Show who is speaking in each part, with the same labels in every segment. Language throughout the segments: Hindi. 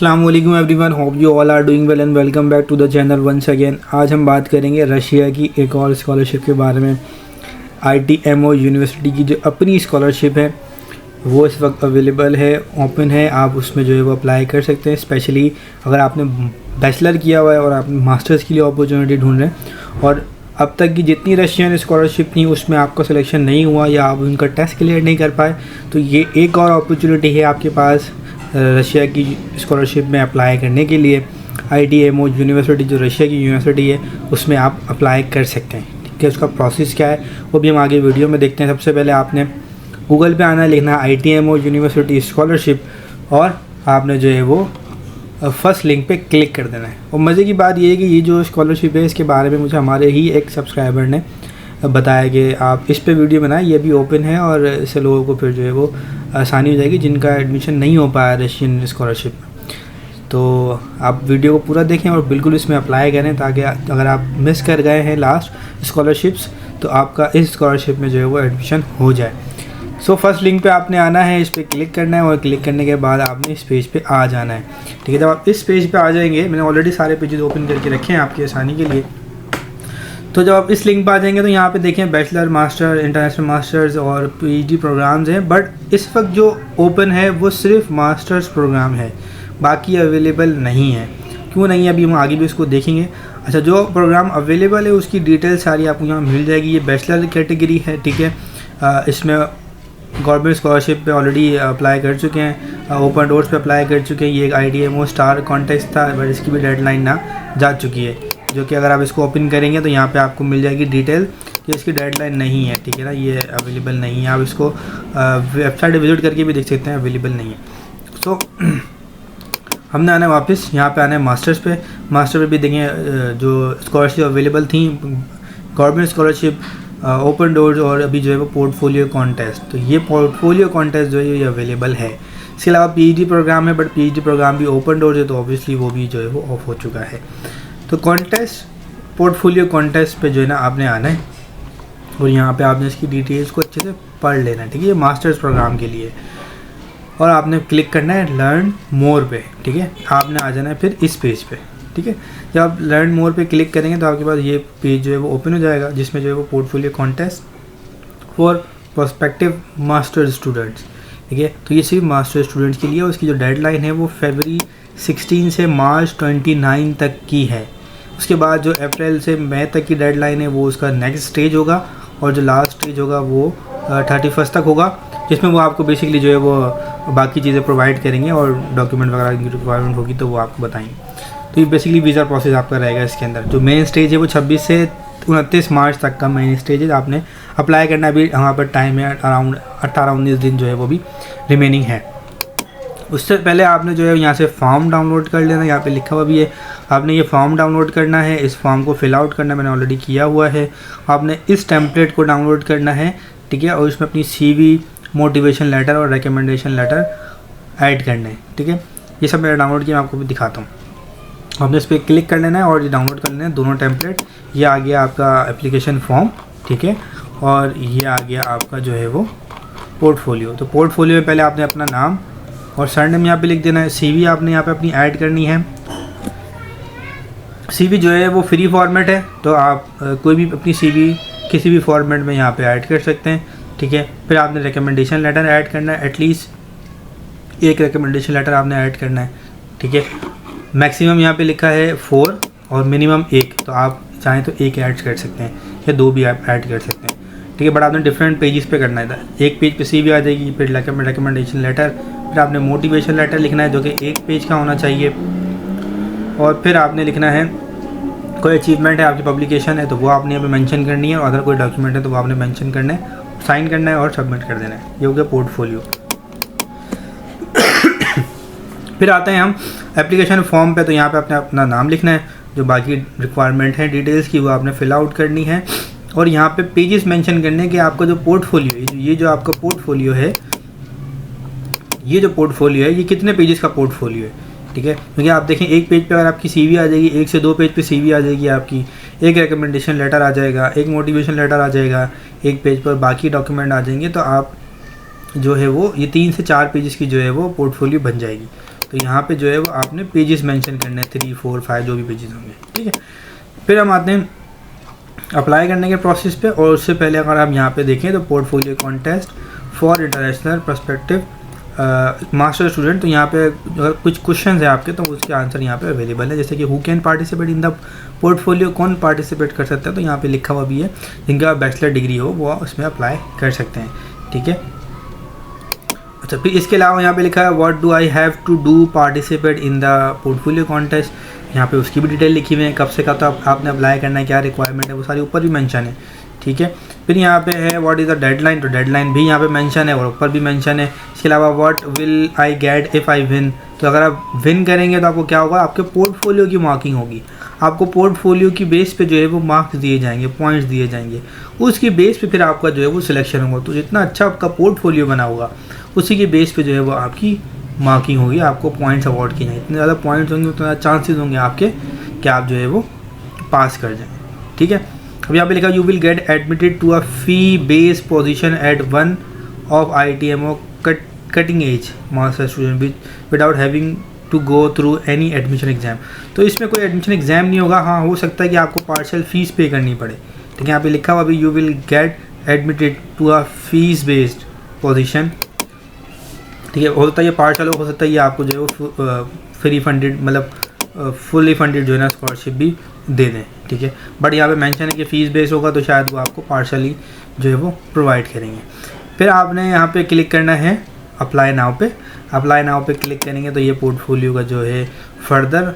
Speaker 1: अस्सलाम वालेकुम everyone, hope you all are doing well and welcome back to the channel once again. आज हम बात करेंगे रशिया की एक और स्कॉलरशिप के बारे में। ITMO यूनिवर्सिटी की जो अपनी स्कॉलरशिप है वो इस वक्त अवेलेबल है, ओपन है। आप उसमें जो है वो अप्लाई कर सकते हैं। स्पेशली अगर आपने बैचलर किया हुआ है और आप मास्टर्स के लिए अपॉर्चुनिटी ढूंढ रहे हैं और अब तक की जितनी रशियन स्कॉलरशिप थी उसमें आपका सिलेक्शन नहीं हुआ या आप उनका टेस्ट क्लियर नहीं कर पाए, तो ये एक और अपॉर्चुनिटी है आपके पास रशिया की स्कॉलरशिप में अप्लाई करने के लिए। ITMO यूनिवर्सिटी जो रशिया की यूनिवर्सिटी है उसमें आप अप्लाई कर सकते हैं। ठीक है, उसका प्रोसेस क्या है वो भी हम आगे वीडियो में देखते हैं। सबसे पहले आपने गूगल पे आना है, लिखना है ITMO यूनिवर्सिटी स्कॉलरशिप और आपने जो है वो फर्स्ट लिंक पे क्लिक कर देना है। और मज़े की बात ये है कि ये जो स्कॉलरशिप है इसके बारे में मुझे हमारे ही एक सब्सक्राइबर ने बताया कि आप इस पे वीडियो बनाएं, ये भी ओपन है और इससे लोगों को फिर जो है वो आसानी हो जाएगी जिनका एडमिशन नहीं हो पाया रशियन स्कॉलरशिप में। तो आप वीडियो को पूरा देखें और बिल्कुल इसमें अप्लाई करें ताकि अगर आप मिस कर गए हैं लास्ट स्कॉलरशिप्स तो आपका इस स्कॉलरशिप में जो है वो एडमिशन हो जाए। सो फर्स्ट लिंक पे आपने आना है, इस पर क्लिक करना है और क्लिक करने के बाद आपने इस पेज पे आ जाना है। ठीक है, जब आप इस पेज पे आ जाएंगे, मैंने ऑलरेडी सारे पेजेस ओपन करके रखे हैं आपकी आसानी के लिए। तो जब आप इस लिंक पे आ जाएंगे तो यहाँ पे देखें बैचलर, मास्टर, इंटरनेशनल मास्टर्स और PhD प्रोग्राम्स हैं। बट इस वक्त जो ओपन है वो सिर्फ मास्टर्स प्रोग्राम है, बाकी अवेलेबल नहीं है। क्यों नहीं है अभी हम आगे भी उसको देखेंगे। अच्छा, जो प्रोग्राम अवेलेबल है उसकी डिटेल सारी आपको यहाँ मिल जाएगी। ये बैचलर कैटेगरी है, ठीक है। इसमें गवर्नमेंट स्कॉलरशिप पे ऑलरेडी अप्लाई कर चुके हैं, ओपन डोर्स पे अप्लाई कर चुके हैं। ये एक ITMO स्टार कॉन्टेस्ट था बट इसकी भी डेडलाइन ना जा चुकी है, जो कि अगर आप इसको ओपन करेंगे तो यहाँ पे आपको मिल जाएगी डिटेल कि इसकी डेडलाइन नहीं है। ठीक है ना, ये अवेलेबल नहीं है। आप इसको वेबसाइट विजिट करके भी देख सकते हैं, अवेलेबल नहीं है। सो हमने आना है वापस, यहाँ पे आना है मास्टर्स पे। मास्टर पे भी देखें जो स्कॉलरशिप अवेलेबल थी, गवर्नमेंट स्कॉलरशिप, ओपन डोर्स और अभी जो है वो पोर्टफोलियो कॉन्टेस्ट। तो ये पोर्टफोलियो कॉन्टेस्ट जो है ये अवेलेबल है। इसके अलावा PhD प्रोग्राम है बट PhD प्रोग्राम भी ओपन डोर्स है तो ऑब्वियसली वो भी जो है वो ऑफ हो चुका है। तो कॉन्टेस्ट, पोर्टफोलियो कॉन्टेस्ट पे जो है ना आपने आना है और यहाँ पे आपने इसकी डिटेल्स को अच्छे से पढ़ लेना है। ठीक है, ये मास्टर्स प्रोग्राम के लिए और आपने क्लिक करना है लर्न मोर पे। ठीक है, आपने आ जाना है फिर इस पेज पे। ठीक है, जब आप लर्न मोर पे क्लिक करेंगे तो आपके पास ये पेज जो है वो ओपन हो जाएगा जिसमें जो है वो portfolio contest for prospective master students. ठीक है, तो ये सिर्फ मास्टर स्टूडेंट्स के लिए। उसकी जो डेडलाइन है वो February 16 से March 29 तक की है। उसके बाद जो अप्रैल से मई तक की डेडलाइन है वो उसका नेक्स्ट स्टेज होगा और जो लास्ट स्टेज होगा वो 31 तक होगा, जिसमें वो आपको बेसिकली जो है वो बाकी चीज़ें प्रोवाइड करेंगे और डॉक्यूमेंट वगैरह की रिक्वायरमेंट होगी तो वो आपको बताएंगे। तो ये बेसिकली वीज़ा प्रोसेस आपका रहेगा इसके अंदर। जो मेन स्टेज है वो 26 से 29 मार्च तक का मेन स्टेज है। आपने अप्लाई करना, अभी हमारे पर टाइम है अराउंड 18-19 दिन जो है वो भी रिमेनिंग है। उससे पहले आपने जो है यहाँ से फॉर्म डाउनलोड कर लेना, यहाँ पे लिखा हुआ भी है। आपने ये फॉर्म डाउनलोड करना है, इस फॉर्म को फिल आउट करना, मैंने ऑलरेडी किया हुआ है। आपने इस टेम्पलेट को डाउनलोड करना है, ठीक है, और इसमें अपनी CV, मोटिवेशन लेटर और रिकमेंडेशन लेटर ऐड करना है। ठीक है, ये सब मैंने डाउनलोड किया, मैं आपको भी दिखाता हूँ। आपने इस पर क्लिक कर लेना है और ये डाउनलोड कर लेना है दोनों टेम्पलेट। ये आ गया आपका एप्लीकेशन फॉर्म, ठीक है, और ये आ गया आपका जो है वो पोर्टफोलियो। तो पोर्टफोलियो में पहले आपने अपना नाम और सरनेम यहाँ पे लिख देना है। CV आपने यहाँ पे अपनी ऐड करनी है। CV जो है वो फ्री फॉर्मेट है तो आप कोई भी अपनी CV किसी भी फॉर्मेट में यहाँ पे ऐड कर सकते हैं। ठीक है, फिर आपने रिकमेंडेशन लेटर ऐड करना है, एटलीस्ट एक रिकमेंडेशन लेटर आपने ऐड करना है। ठीक है, मैक्सिमम यहाँ पे लिखा है 4 और मिनिमम 1, तो आप चाहें तो 1 ऐड कर सकते हैं या 2 भी आप ऐड कर सकते हैं। ठीक है, बट आपने डिफरेंट पेजेस पे करना है। एक पेज पे CV आ जाएगी, फिर रिकमेंडेशन लेटर, फिर आपने मोटिवेशन लेटर लिखना है जो कि 1 पेज का होना चाहिए, और फिर आपने लिखना है कोई अचीवमेंट है आपकी, पब्लिकेशन है तो वो आपने यहाँ पे मेंशन करनी है, और अगर कोई डॉक्यूमेंट है तो वो आपने मेंशन करना है, साइन करना है और सबमिट कर देना है। ये हो गया पोर्टफोलियो। फिर आते हैं हम एप्लीकेशन फॉर्म पे। तो यहाँ पे आपने अपना नाम लिखना है, जो बाकी रिक्वायरमेंट है डिटेल्स की वो आपने फिल आउट करनी है, और यहाँ पे पेजेस मेंशन करने कि आपका जो पोर्टफोलियो है, ये जो आपका पोर्टफोलियो है, ये कितने पेजेस का पोर्टफोलियो है। ठीक है, क्योंकि आप देखें एक पेज पे अगर आपकी CV आ जाएगी, 1 से 2 पेज पे CV आ जाएगी आपकी, एक रिकमेंडेशन लेटर आ जाएगा, एक मोटिवेशन लेटर आ जाएगा, एक पेज पर बाकी डॉक्यूमेंट आ जाएंगे, तो आप जो है वो ये 3 से 4 पेजेस की जो है वो पोर्टफोलियो बन जाएगी। तो यहाँ पे जो है वो आपने पेजेस मेंशन करने हैं, 3, 4, 5 जो भी पेजेस होंगे, ठीक है। फिर हम आते हैं अप्लाई करने के प्रोसेस पे, और उससे पहले अगर आप यहाँ पे देखें तो portfolio contest for international perspective master student, तो यहाँ पे अगर कुछ क्वेश्चन है आपके तो उसके आंसर यहाँ पे अवेलेबल है, जैसे कि who can participate in the portfolio, कौन पार्टिसिपेट कर सकता है, तो यहाँ पे लिखा हुआ भी है जिनका बैचलर डिग्री हो वो उसमें अप्लाई कर सकते हैं, ठीक है। अच्छा, फिर इसके अलावा यहाँ पे लिखा है what do I have to do participate in the portfolio contest, यहाँ पे उसकी भी डिटेल लिखी हुई है, कब से कब तक आपने अप्लाई करना है, क्या रिक्वायरमेंट है, वो सारी ऊपर भी मेंशन है, ठीक है। फिर यहाँ पे है व्हाट इज़ द डेडलाइन, तो डेडलाइन भी यहाँ पे मेंशन है और ऊपर भी मेंशन है। इसके अलावा what will I get if I win, तो अगर आप विन करेंगे तो आपको क्या होगा, आपके पोर्टफोलियो की मार्किंग होगी, आपको पोर्टफोलियो की बेस पे जो है वो मार्क्स दिए जाएंगे, पॉइंट्स दिए जाएंगे, उसकी बेस पे फिर आपका जो है वो सिलेक्शन होगा। तो जितना अच्छा आपका पोर्टफोलियो बना होगा उसी की बेस पे जो है वो आपकी मार्किंग होगी, आपको पॉइंट्स अवॉर्ड किए जाएंगे। जितने ज़्यादा पॉइंट्स होंगे उतना चांसेस होंगे आपके कि आप जो है वो पास कर जाएँ, ठीक है। अब यहाँ पे लिखा you will get admitted to a fee based position at one of IITMO cutting edge master student without having to go through any admission exam. तो इसमें कोई एडमिशन एग्जाम नहीं होगा, हाँ हो सकता है कि आपको पार्शियल फीस पे करनी पड़े, ठीक है। यहाँ पे लिखा हुआ अभी you will get admitted to a fees based position, ठीक है। हो सकता है ये पार्शियल हो सकता है ये आपको जो है वो फ्री फंडेड मतलब फुली फंडेड जो है ना स्कॉलरशिप भी दे दें, ठीक है। बट यहाँ पे मेंशन है कि फ़ीस बेस होगा तो शायद वो आपको पार्शली जो है वो प्रोवाइड करेंगे। फिर आपने यहाँ पे क्लिक करना है अप्लाई नाउ पे, अप्लाई नाउ पे क्लिक करेंगे तो ये पोर्टफोलियो का जो है फर्दर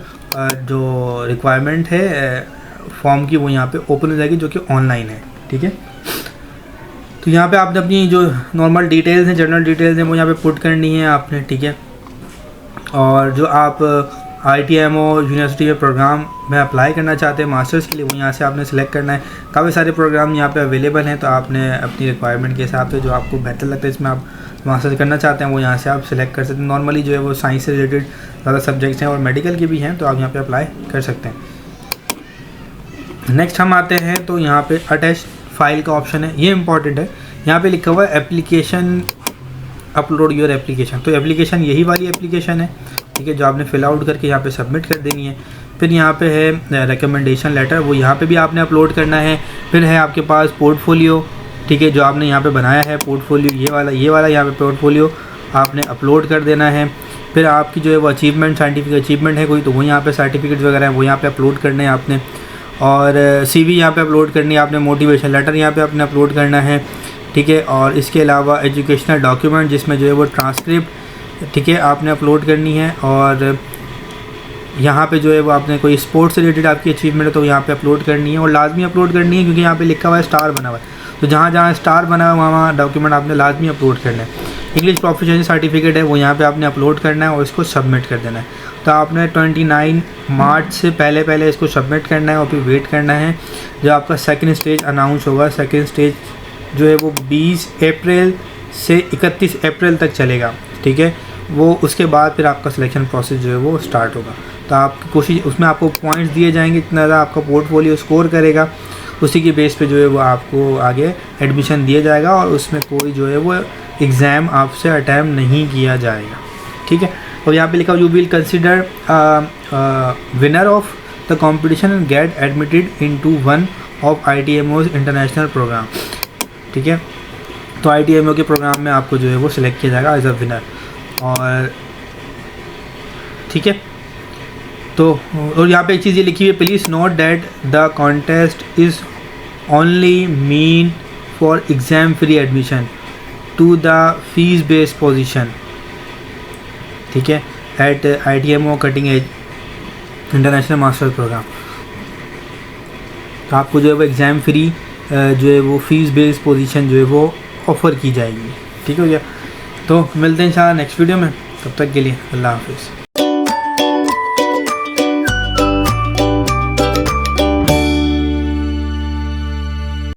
Speaker 1: जो रिक्वायरमेंट है फॉर्म की वो यहाँ पे ओपन हो जाएगी, जो कि ऑनलाइन है, ठीक है। तो यहाँ पे आपने अपनी जो नॉर्मल डिटेल्स हैं, जनरल डिटेल्स हैं वो यहाँ पे पुट करनी है आपने, ठीक है। और जो आप IITMO यूनिवर्सिटी में प्रोग्राम में अप्लाई करना चाहते हैं मास्टर्स के लिए वो यहाँ से आपने सेलेक्ट करना है। काफ़ी सारे प्रोग्राम यहाँ पे अवेलेबल हैं, तो आपने अपनी रिक्वायरमेंट के हिसाब से जो आपको बेहतर लगता है इसमें आप मास्टर्स करना चाहते हैं वो यहाँ से आप सिलेक्ट कर सकते हैं। नॉर्मली जो है वो साइंस से रिलेटेड ज़्यादा सब्जेक्ट्स हैं और मेडिकल के भी हैं, तो आप यहाँ पर अप्लाई कर सकते हैं। नेक्स्ट हम आते हैं तो यहाँ पर अटैच फाइल का ऑप्शन है, ये इंपॉर्टेंट है। यहाँ पर लिखा हुआ है एप्लीकेशन अपलोड योर एप्लीकेशन, तो एप्लीकेशन यही वाली एप्लीकेशन है, ठीक है, जो आपने फिल आउट करके यहाँ पे सबमिट कर देनी है। फिर यहाँ पे है रिकमेंडेशन लेटर, वो यहाँ पे भी आपने अपलोड करना है। फिर है आपके पास पोर्टफोलियो, ठीक है, जो आपने यहाँ पे बनाया है पोर्टफोलियो, ये वाला यहाँ पे पोर्टफोलियो आपने अपलोड कर देना है। फिर आपकी जो है वो अचीवमेंट, साइंटिफिक अचीवमेंट है कोई तो वो यहाँ पे सर्टिफिकेट वगैरह है वो यहाँ पे अपलोड करने हैं आपने, और CV यहाँ पे अपलोड करनी है आपने, मोटिवेशन लेटर यहाँ पे आपने अपलोड करना है, ठीक है। और इसके अलावा एजुकेशनल डॉक्यूमेंट जिसमें जो है वो ट्रांसक्रिप्ट, ठीक है, आपने अपलोड करनी है। और यहाँ पे जो है वो आपने कोई स्पोर्ट्स से रिलेटेड आपकी अचीवमेंट है तो यहाँ पे अपलोड करनी है, और लाजमी अपलोड करनी है क्योंकि यहाँ पे लिखा हुआ है स्टार बना हुआ है, तो जहाँ जहाँ स्टार बना हुआ है वहाँ डॉक्यूमेंट आपने लाजमी अपलोड करना है। इंग्लिश प्रोफिशिएंसी सर्टिफिकेट है वो यहाँ पे आपने अपलोड करना है और इसको सबमिट कर देना है। तो आपने 29 मार्च से पहले इसको सबमिट करना है और फिर वेट करना है जब आपका सेकेंड स्टेज अनाउंस होगा। सेकेंड स्टेज जो है वो 20 अप्रैल से 31 अप्रैल तक चलेगा, ठीक है। वो उसके बाद फिर आपका सिलेक्शन प्रोसेस जो है वो स्टार्ट होगा। तो आपकी कोशिश, उसमें आपको पॉइंट्स दिए जाएंगे, इतना ज़्यादा आपका पोर्टफोलियो स्कोर करेगा उसी की बेस पे जो है वो आपको आगे एडमिशन दिया जाएगा, और उसमें कोई जो है वो एग्ज़ाम आपसे अटैम्प्ट नहीं किया जाएगा, ठीक है। और यहाँ पे लिखा you will consider winner of the competition and get admitted into one of IITMO's international program, ठीक है। तो IITMO के प्रोग्राम में आपको जो है वो सिलेक्ट किया जाएगा एज अ विनर, और ठीक है। तो और यहाँ पे एक चीज़ ये लिखी हुई है, please note that the contest is only mean for exam free admission to the fees based position, ठीक है, at IITMO cutting edge international master program. तो आपको जो है वो एग्ज़ाम फ्री जो है वो फीस बेस्ड पोजीशन जो है वो ऑफ़र की जाएगी, ठीक हो गया। तो मिलते हैं इंशाल्लाह नेक्स्ट वीडियो में, तब तक के लिए अल्लाह हाफिज़।